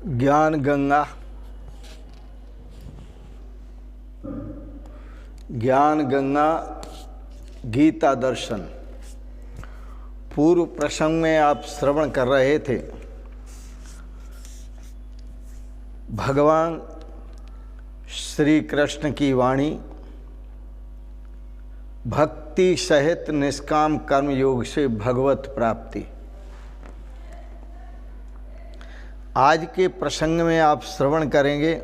ज्ञान गंगा गीता दर्शन। पूर्व प्रसंग में आप श्रवण कर रहे थे भगवान श्री कृष्ण की वाणी, भक्ति सहित निष्काम कर्म योग से भगवत प्राप्ति। आज के प्रसंग में आप श्रवण करेंगे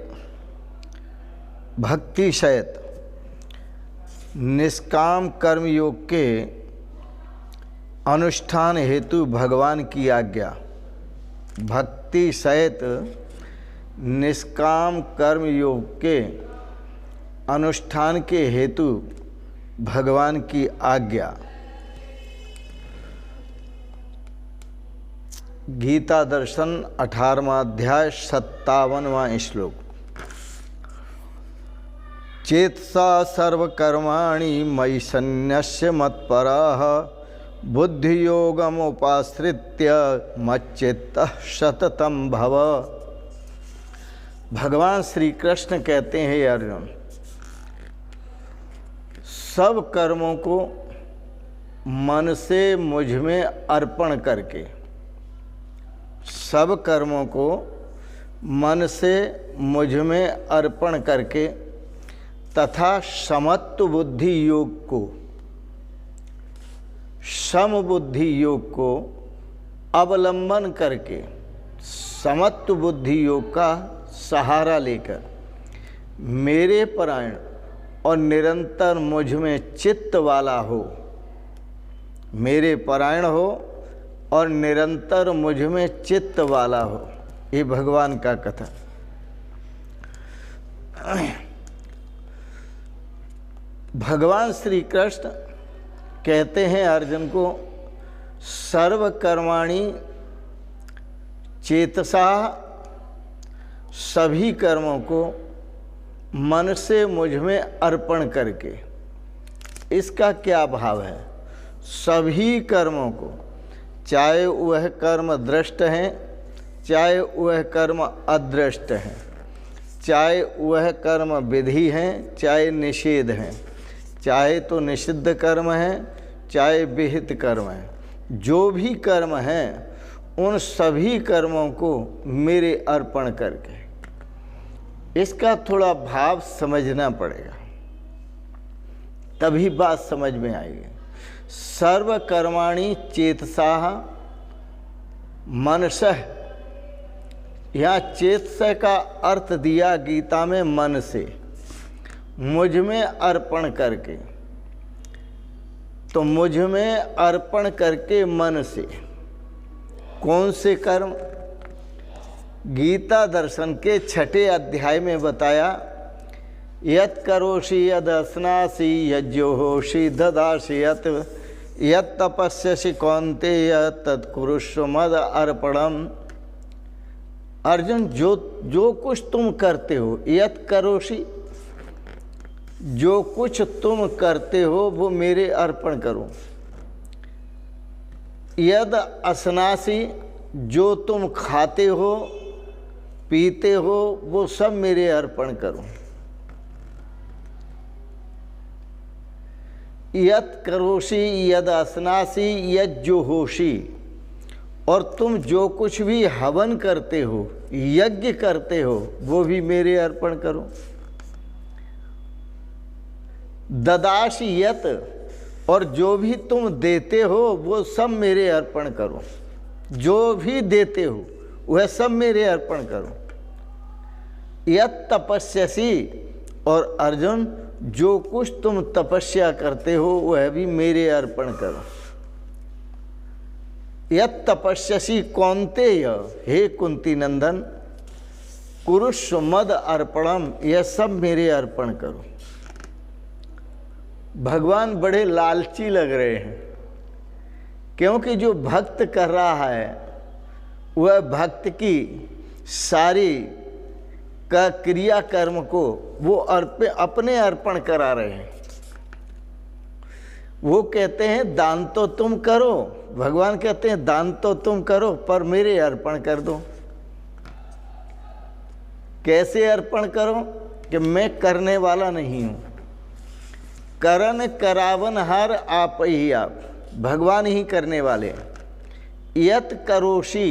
भक्ति सहित निष्काम कर्म योग के अनुष्ठान हेतु भगवान की आज्ञा। भक्ति सहित निष्काम कर्म योग के अनुष्ठान के हेतु भगवान की आज्ञा। गीता दर्शन 18वां अध्याय 57वां श्लोक। चेतसा सर्वकर्माणि मयि सन्न्यस्य मत्परः बुद्धियोगमुपाश्रित्य मच्चित्तः सततं भव। भगवान श्री कृष्ण कहते हैं, अर्जुन, सब कर्मों को मन से मुझ में अर्पण करके, सब कर्मों को मन से मुझ में अर्पण करके तथा समत्व बुद्धि योग को, सम बुद्धि योग को अवलंबन करके, समत्व बुद्धि योग का सहारा लेकर मेरे परायण और निरंतर मुझ में चित्त वाला हो, मेरे परायण हो और निरंतर मुझ में चित्त वाला हो। ये भगवान का कथन। भगवान श्री कृष्ण कहते हैं अर्जुन को, सर्व कर्माणि चेतसा, सभी कर्मों को मन से मुझ में अर्पण करके। इसका क्या भाव है? सभी कर्मों को, चाहे वह कर्म दृष्ट हैं, चाहे वह कर्म अदृष्ट हैं, चाहे वह कर्म विधि हैं, चाहे निषेध हैं, चाहे तो निषिद्ध कर्म हैं, चाहे विहित कर्म हैं, जो भी कर्म हैं उन सभी कर्मों को मेरे अर्पण करके। इसका थोड़ा भाव समझना पड़ेगा, तभी बात समझ में आएगी। सर्व कर्माणि चेतसा मनसः, यहाँ चेतसा का अर्थ दिया गीता में मन से, मुझ में अर्पण करके। तो मुझ में अर्पण करके मन से कौन से कर्म? गीता दर्शन के 6ठे अध्याय में बताया, यत् करोषि यद् अस्नासि यज्जोहोषि ददासि यत् तपस्यसि कौन्तेय तत् कुरुष्व मद अर्पणम। अर्जुन, जो कुछ तुम करते हो, यत् करोषि, जो कुछ तुम करते हो वो मेरे अर्पण करो। यद अस्नासि, जो तुम खाते हो पीते हो वो सब मेरे अर्पण करो। यत् करोषि यद अस्नासि यज्जुहोषि, और तुम जो कुछ भी हवन करते हो, यज्ञ करते हो, वो भी मेरे अर्पण करो। ददासि यत्, और जो भी तुम देते हो वो सब मेरे अर्पण करो। जो भी देते हो वह सब मेरे अर्पण करो। यत् तपस्यसि, और अर्जुन जो कुछ तुम तपस्या करते हो वह भी मेरे अर्पण करो। यत् तपस्यसि कौन्तेय, हे कुंती नंदन, कुरुष्व मद अर्पणम, यह सब मेरे अर्पण करो। भगवान बड़े लालची लग रहे हैं, क्योंकि जो भक्त कर रहा है वह भक्त की सारी का क्रिया कर्म को वो अपने अर्पण करा रहे हैं। वो कहते हैं दान तो तुम करो, भगवान कहते हैं दान तो तुम करो पर मेरे अर्पण कर दो। कैसे अर्पण करो कि मैं करने वाला नहीं हूँ। करन करावनहार आप ही आप, भगवान ही करने वाले हैं। यत करोषि,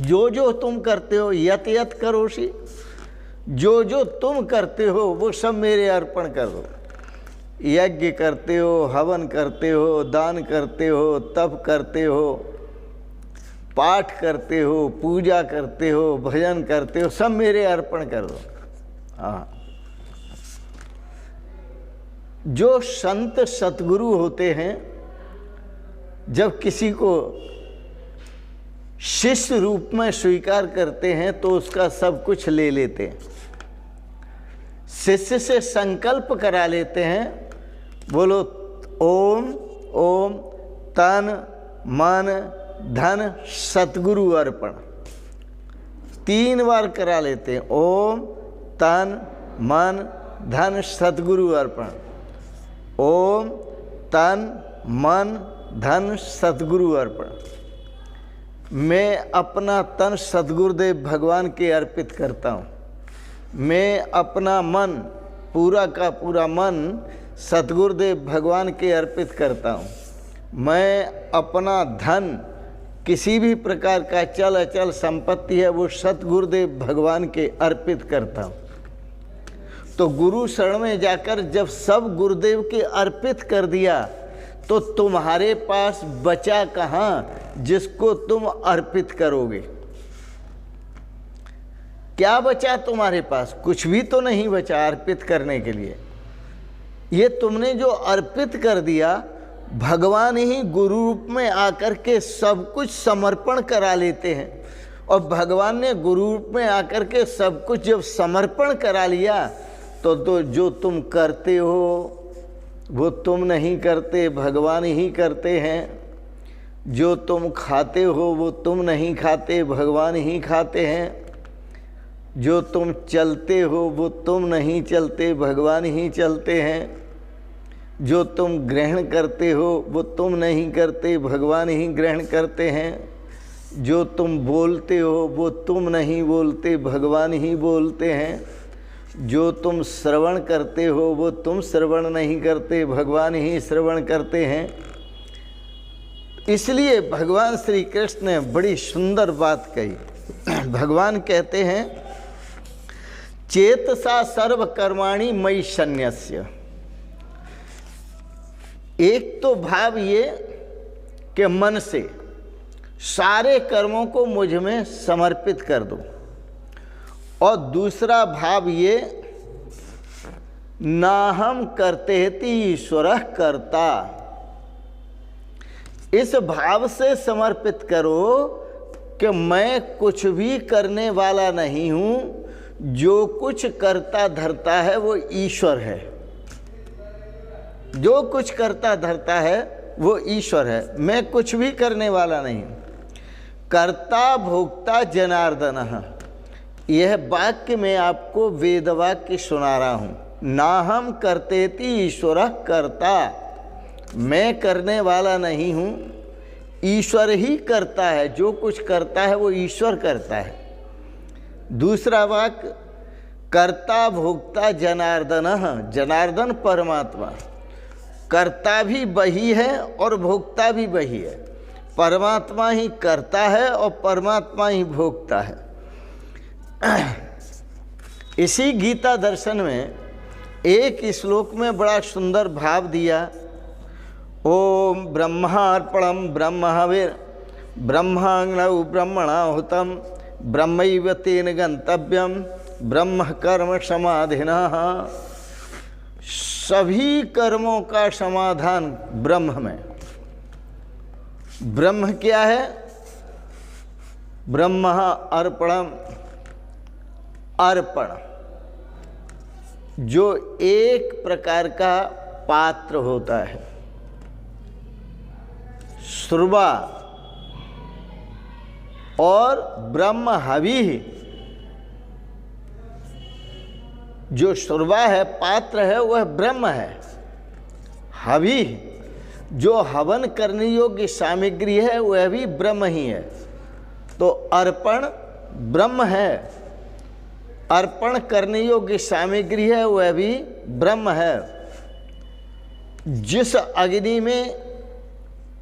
जो जो तुम करते हो, यत यत करोषि, जो जो तुम करते हो वो सब मेरे अर्पण कर दो। यज्ञ करते हो, हवन करते हो, दान करते हो, तप करते हो, पाठ करते हो, पूजा करते हो, भजन करते हो, सब मेरे अर्पण कर दो। हाँ, जो संत सतगुरु होते हैं जब किसी को शिष्य रूप में स्वीकार करते हैं तो उसका सब कुछ ले लेते हैं। शिष्य से संकल्प करा लेते हैं, बोलो ओम ओम तन मन धन सतगुरु अर्पण, 3 बार करा लेते हैं। ओम तन मन धन सतगुरु अर्पण, ओम तन मन धन सतगुरु अर्पण। मैं अपना तन सतगुरुदेव भगवान के अर्पित करता हूँ। मैं अपना मन, पूरा का पूरा मन सतगुरुदेव भगवान के अर्पित करता हूँ। मैं अपना धन, किसी भी प्रकार का चल अचल संपत्ति है वो सतगुरुदेव भगवान के अर्पित करता हूँ। तो गुरु शरण में जाकर जब सब गुरुदेव के अर्पित कर दिया तो तुम्हारे पास बचा कहाँ जिसको तुम अर्पित करोगे? क्या बचा तुम्हारे पास? कुछ भी तो नहीं बचा अर्पित करने के लिए। ये तुमने जो अर्पित कर दिया, भगवान ही गुरु रूप में आकर के सब कुछ समर्पण करा लेते हैं। और भगवान ने गुरु रूप में आकर के सब कुछ जब समर्पण करा लिया तो जो तुम करते हो वो तुम नहीं करते, भगवान ही करते हैं। जो तुम खाते हो वो तुम नहीं खाते, भगवान ही खाते हैं। जो तुम चलते हो वो तुम नहीं चलते, भगवान ही चलते हैं। जो तुम ग्रहण करते हो वो तुम नहीं करते, भगवान ही ग्रहण करते हैं। जो तुम बोलते हो वो तुम नहीं बोलते, भगवान ही बोलते हैं। जो तुम श्रवण करते हो वो तुम श्रवण नहीं करते, भगवान ही श्रवण करते हैं। इसलिए भगवान श्री कृष्ण ने बड़ी सुंदर बात कही। भगवान कहते हैं चेतसा सर्व कर्माणि मयि सन्न्यस्य। एक तो भाव ये कि मन से सारे कर्मों को मुझ में समर्पित कर दो, और दूसरा भाव ये नाहम कर्तेति ईश्वरः कर्ता। इस भाव से समर्पित करो कि मैं कुछ भी करने वाला नहीं हूँ, जो कुछ करता धरता है वो ईश्वर है। जो कुछ करता धरता है वो ईश्वर है, मैं कुछ भी करने वाला नहीं। कर्ता भोक्ता जनार्दनः, यह वाक्य मैं आपको वेद वाक्य सुना रहा हूँ। नाहम कर्तेति ईश्वरः कर्ता, मैं करने वाला नहीं हूँ, ईश्वर ही करता है। जो कुछ करता है वो ईश्वर करता है। दूसरा वाक्य कर्ता भोक्ता जनार्दनः, जनार्दन परमात्मा। कर्ता भी वही है और भोक्ता भी वही है। परमात्मा ही करता है और परमात्मा ही भोगता है। इसी गीता दर्शन में एक श्लोक में बड़ा सुंदर भाव दिया। ओम ब्रह्मार्पणम ब्रह्म हविर ब्रह्माग्नौ ब्रह्मणाहुतम ब्रह्मैव तेन गंतव्यम ब्रह्म कर्म समाधिनः। सभी कर्मों का समाधान ब्रह्म में। ब्रह्म क्या है? ब्रह्म अर्पणम, अर्पण, जो एक प्रकार का पात्र होता है। श्रुवा और ब्रह्म हवि, जो श्रुवा है, पात्र है, वह ब्रह्म है। हवि, जो हवन करने योग्य सामग्री है, वह भी ब्रह्म ही है। तो अर्पण ब्रह्म है अर्पण करने योग्य सामग्री है वह भी ब्रह्म है। जिस अग्नि में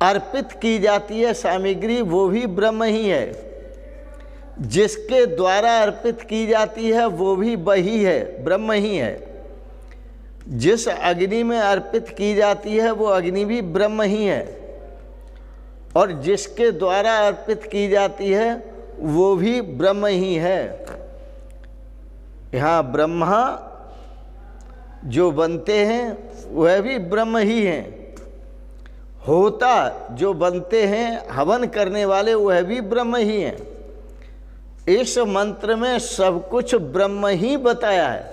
अर्पित की जाती है सामग्री वो भी ब्रह्म ही है। जिसके द्वारा अर्पित की जाती है वो भी वही है, ब्रह्म ही है। जिस अग्नि में अर्पित की जाती है वो अग्नि भी ब्रह्म ही है, और जिसके द्वारा अर्पित की जाती है वो भी ब्रह्म ही है। यहाँ ब्रह्मा जो बनते हैं वह भी ब्रह्म ही हैं। होता जो बनते हैं हवन करने वाले वह भी ब्रह्म ही हैं। इस मंत्र में सब कुछ ब्रह्म ही बताया है।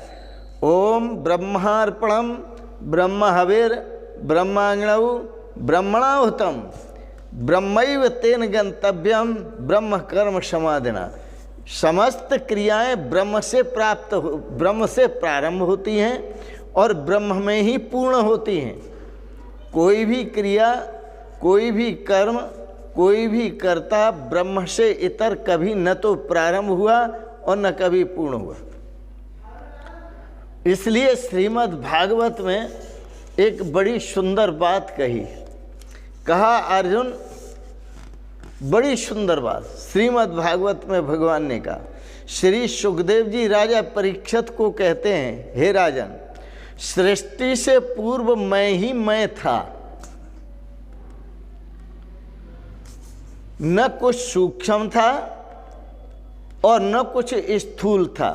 ओम ब्रह्मार्पणम ब्रह्म हविर ब्रह्माग्नौ ब्रह्मणाहुतम ब्रह्मैव तेन गंतव्यम ब्रह्म कर्म समाधिना। समस्त क्रियाएं ब्रह्म से ब्रह्म से प्रारंभ होती हैं और ब्रह्म में ही पूर्ण होती हैं। कोई भी क्रिया, कोई भी कर्म, कोई भी कर्ता ब्रह्म से इतर कभी न तो प्रारंभ हुआ और न कभी पूर्ण हुआ। इसलिए श्रीमद् भागवत में एक बड़ी सुंदर बात कहा अर्जुन, बड़ी सुंदर बात श्रीमद् भागवत में भगवान ने कहा। श्री सुखदेव जी राजा परीक्षित को कहते हैं, हे राजन, सृष्टि से पूर्व मैं ही मैं था। न कुछ सूक्ष्म था और न कुछ स्थूल था।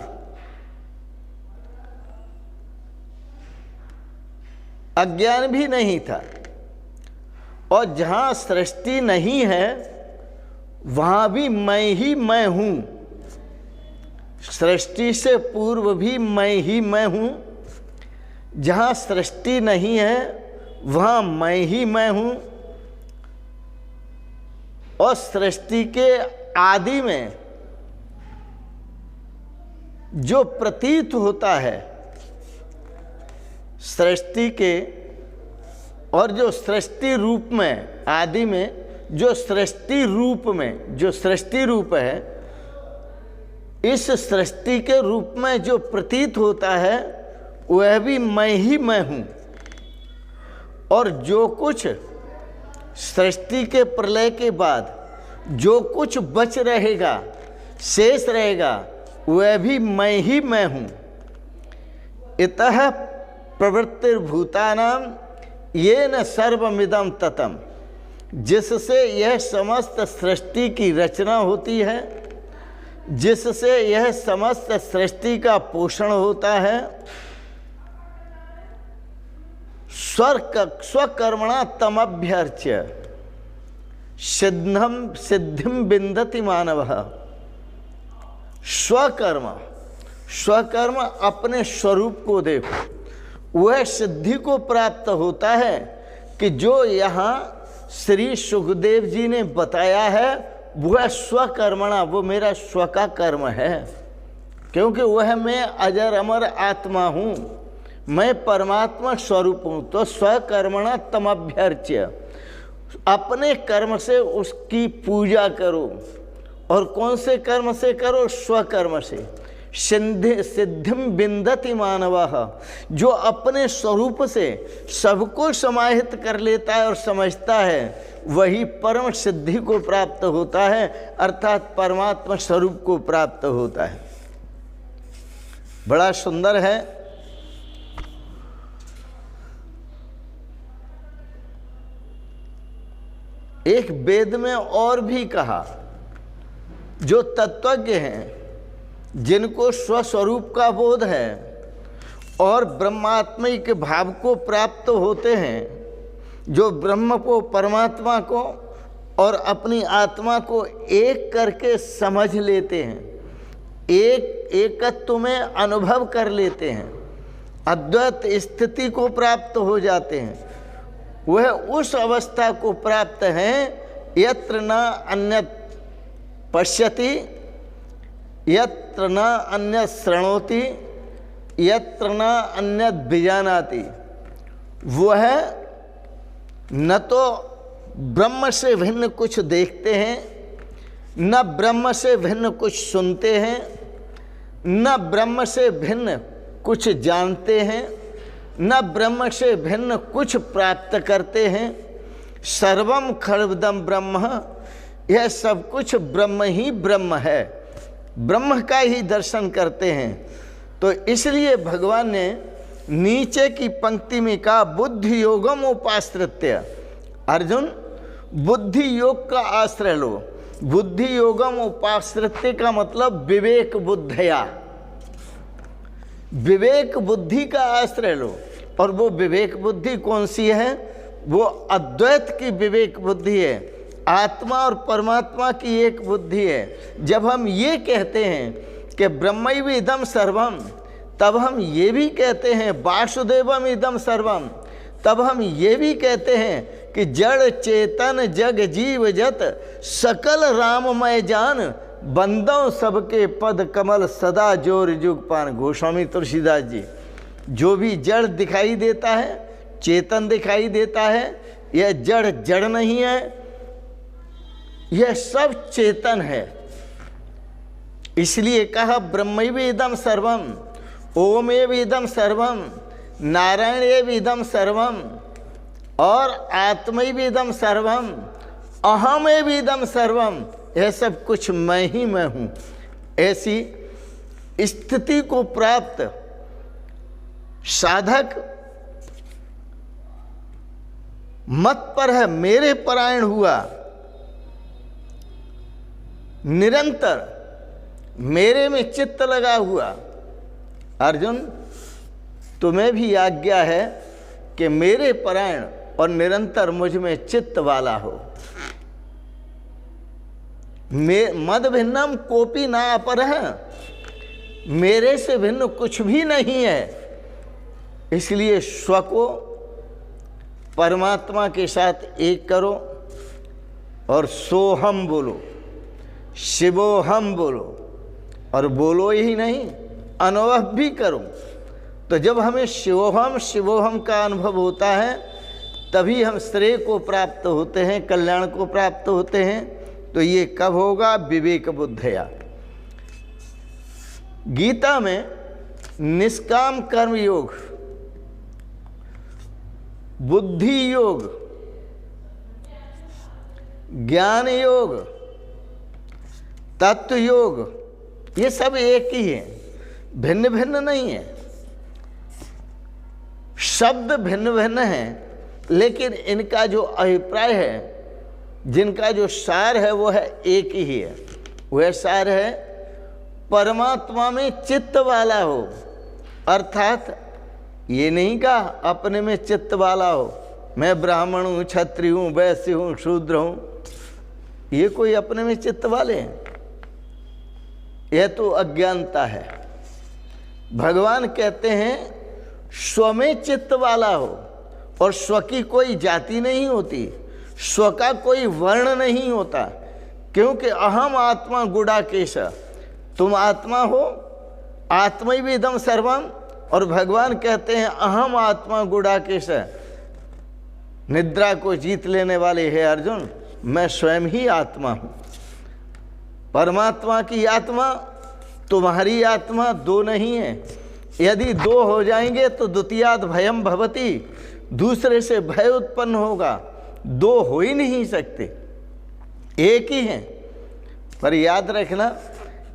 अज्ञान भी नहीं था। और जहां सृष्टि नहीं है वहां भी मैं ही मैं हूं। सृष्टि से पूर्व भी मैं ही मैं हूं। जहां सृष्टि नहीं है वहां मैं ही मैं हूं। और सृष्टि के आदि में जो प्रतीत होता है, सृष्टि के और जो सृष्टि रूप में, आदि में जो सृष्टि रूप में, जो सृष्टि रूप है, इस सृष्टि के रूप में जो प्रतीत होता है वह भी मैं ही मैं हूं। और जो कुछ सृष्टि के प्रलय के बाद जो कुछ बच रहेगा, शेष रहेगा, वह भी मैं ही मैं हूं। इतः प्रवृत्तिर्भूतानां येन सर्वमिदं ततम्। जिससे यह समस्त सृष्टि की रचना होती है, जिससे यह समस्त सृष्टि का पोषण होता है, स्वकर्मणा तमभ्यर्च्य सिद्धिम बिंदति मानवः। स्वकर्म अपने स्वरूप को देखो, वह सिद्धि को प्राप्त होता है कि जो यहाँ श्री सुखदेव जी ने बताया है वह स्वकर्मणा, वो मेरा स्व का कर्म है। क्योंकि वह मैं अजर अमर आत्मा हूँ, मैं परमात्मा स्वरूप हूँ। तो स्वकर्मणा तमभ्यर्च्य, अपने कर्म से उसकी पूजा करो। और कौन से कर्म से करो? स्वकर्म से। सिद्धिम बिंदति मानवः, जो अपने स्वरूप से सबको समाहित कर लेता है और समझता है, वही परम सिद्धि को प्राप्त होता है, अर्थात परमात्मा स्वरूप को प्राप्त होता है। बड़ा सुंदर है। एक वेद में और भी कहा, जो तत्वज्ञ हैं, जिनको स्वस्वरूप का बोध है और ब्रह्मात्मिक भाव को प्राप्त होते हैं, जो ब्रह्म को, परमात्मा को और अपनी आत्मा को एक करके समझ लेते हैं, एकत्व में अनुभव कर लेते हैं, अद्वैत स्थिति को प्राप्त हो जाते हैं, वह उस अवस्था को प्राप्त हैं यत्र न अन्यत् पश्यति, यत्र न अन्यत् शृणोति, यत्र न अन्यत् विजानाति। वह न तो ब्रह्म से भिन्न कुछ देखते हैं, न ब्रह्म से भिन्न कुछ सुनते हैं, न ब्रह्म से भिन्न कुछ जानते हैं, न ब्रह्म से भिन्न कुछ प्राप्त करते हैं। सर्वम खलविदं ब्रह्म, यह सब कुछ ब्रह्म ही ब्रह्म है, ब्रह्म का ही दर्शन करते हैं। तो इसलिए भगवान ने नीचे की पंक्ति में कहा बुद्धि योगम उपाश्रित्य। अर्जुन, बुद्धि योग का आश्रय लो। बुद्धि योगम उपाश्रित्य का मतलब विवेक बुद्धया, विवेक बुद्धि का आश्रय लो। और वो विवेक बुद्धि कौन सी है? वो अद्वैत की विवेक बुद्धि है, आत्मा और परमात्मा की एक बुद्धि है। जब हम ये कहते हैं कि ब्रह्मैव इदं सर्वम, तब हम ये भी कहते हैं वासुदेवम इदं सर्वम, तब हम ये भी कहते हैं कि जड़ चेतन जग जीव जत सकल राममय जान, बंदों सबके पद कमल सदा जोर जुग पान। गोस्वामी तुलसीदास जी, जो भी जड़ दिखाई देता है, चेतन दिखाई देता है, यह जड़ जड़ नहीं है, यह सब चेतन है। इसलिए कहा ब्रह्मैव इदं सर्वम, ओमेव इदं सर्वम, नारायणेव इदं सर्वम, और आत्मैव इदं सर्वम, अहमेव इदं सर्वम, यह सब कुछ मैं ही मैं हूँ। ऐसी स्थिति को प्राप्त साधक मत पर है, मेरे परायण हुआ, निरंतर मेरे में चित्त लगा हुआ। अर्जुन, तुम्हें भी आज्ञा है कि मेरे परायण और निरंतर मुझ में चित्त वाला हो। मद भिन्नम कोपी ना अपरः, मेरे से भिन्न कुछ भी नहीं है। इसलिए स्व को परमात्मा के साथ एक करो और सोहम बोलो, शिवोहम बोलो, और बोलो ही नहीं, अनुभव भी करो। तो जब हमें शिवोहम शिवोहम का अनुभव होता है, तभी हम श्रेय को प्राप्त होते हैं, कल्याण को प्राप्त होते हैं। तो ये कब होगा? विवेक बुद्धया। गीता में निष्काम कर्म योग, बुद्धि योग, ज्ञान योग, तत्व योग, ये सब एक ही है, भिन्न भिन्न नहीं है। शब्द भिन्न भिन्न हैं, लेकिन इनका जो अभिप्राय है, जिनका जो सार है, वो है एक ही है। वह सार है परमात्मा में चित्त वाला हो। अर्थात ये नहीं कहा अपने में चित्त वाला हो, मैं ब्राह्मण हूँ, क्षत्रिय हूँ, वैश्य हूँ, शूद्र हूँ, ये कोई अपने में चित्त वाले हैं? यह तो अज्ञानता है। भगवान कहते हैं स्व में चित्त वाला हो, और स्व की कोई जाति नहीं होती, स्व का कोई वर्ण नहीं होता, क्योंकि अहम आत्मा गुडाकेश, तुम आत्मा हो, आत्मैव इदं सर्वम। और भगवान कहते हैं अहम आत्मा गुडाकेश, निद्रा को जीत लेने वाले है अर्जुन, मैं स्वयं ही आत्मा हूँ। परमात्मा की आत्मा, तुम्हारी आत्मा दो नहीं है। यदि दो हो जाएंगे तो द्वितीयाद भयम भवति, दूसरे से भय उत्पन्न होगा। दो हो ही नहीं सकते, एक ही हैं। पर याद रखना,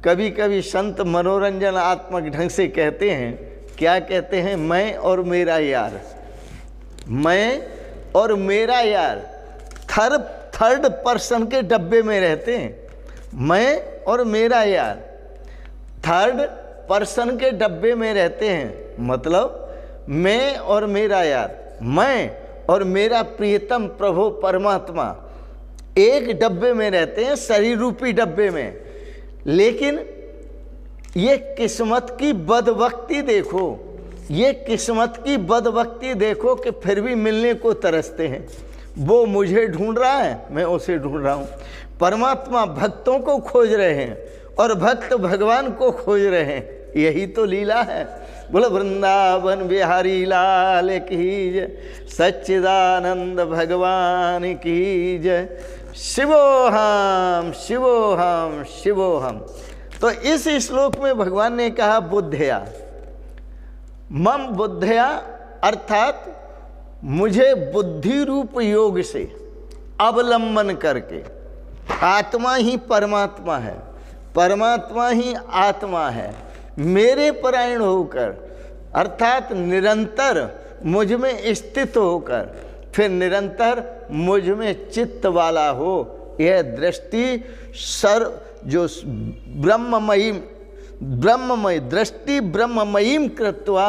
कभी कभी संत मनोरंजनात्मक ढंग से कहते हैं, क्या कहते हैं? मैं और मेरा यार, मैं और मेरा यार, थर्ड पर्सन के डब्बे में रहते हैं। मैं और मेरा यार थर्ड पर्सन के डब्बे में रहते हैं। मतलब मैं और मेरा यार, मैं और मेरा प्रियतम प्रभु परमात्मा एक डब्बे में रहते हैं, शरीर रूपी डब्बे में। लेकिन ये किस्मत की बदबख्ती देखो, ये किस्मत की बदबख्ती देखो कि फिर भी मिलने को तरसते हैं। वो मुझे ढूंढ रहा है, मैं उसे ढूंढ रहा हूँ। परमात्मा भक्तों को खोज रहे हैं और भक्त भगवान को खोज रहे हैं। यही तो लीला है। बोलो वृंदावन बिहारी लाल की जय, सच्चिदानंद भगवान की जय। शिवोहम शिवोहम शिवोहम। तो इस श्लोक में भगवान ने कहा बुद्धया, मम बुद्धया अर्थात मुझे बुद्धि रूप योग से अवलंबन करके, आत्मा ही परमात्मा है, परमात्मा ही आत्मा है, मेरे परायण होकर अर्थात निरंतर मुझ में स्थित होकर फिर निरंतर मुझ में चित्त वाला हो, यह दृष्टि जो ब्रह्ममयी दृष्टि ब्रह्ममयीम कृत्वा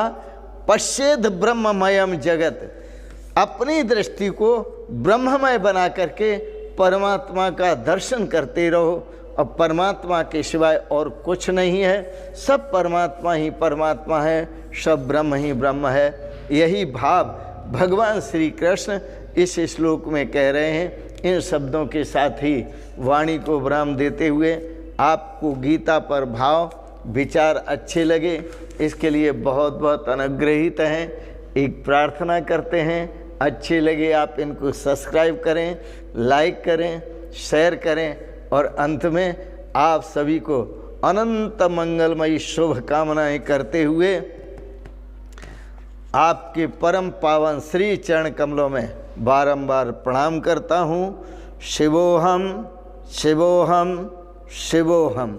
पश्येद ब्रह्ममयम जगत, अपनी दृष्टि को ब्रह्ममय बना करके परमात्मा का दर्शन करते रहो। और परमात्मा के सिवाय और कुछ नहीं है, सब परमात्मा ही परमात्मा है, सब ब्रह्म ही ब्रह्म है। यही भाव भगवान श्री कृष्ण इस श्लोक में कह रहे हैं। इन शब्दों के साथ ही वाणी को विराम देते हुए आपको गीता पर भाव विचार अच्छे लगे, इसके लिए बहुत बहुत अनुग्रहित हैं। एक प्रार्थना करते हैं, अच्छे लगे आप इनको सब्सक्राइब करें, लाइक करें, शेयर करें और अंत में आप सभी को अनंत मंगलमयी शुभकामनाएं करते हुए आपके परम पावन श्री चरण कमलों में बारंबार प्रणाम करता हूँ। शिवोहम शिवोहम शिवोहम।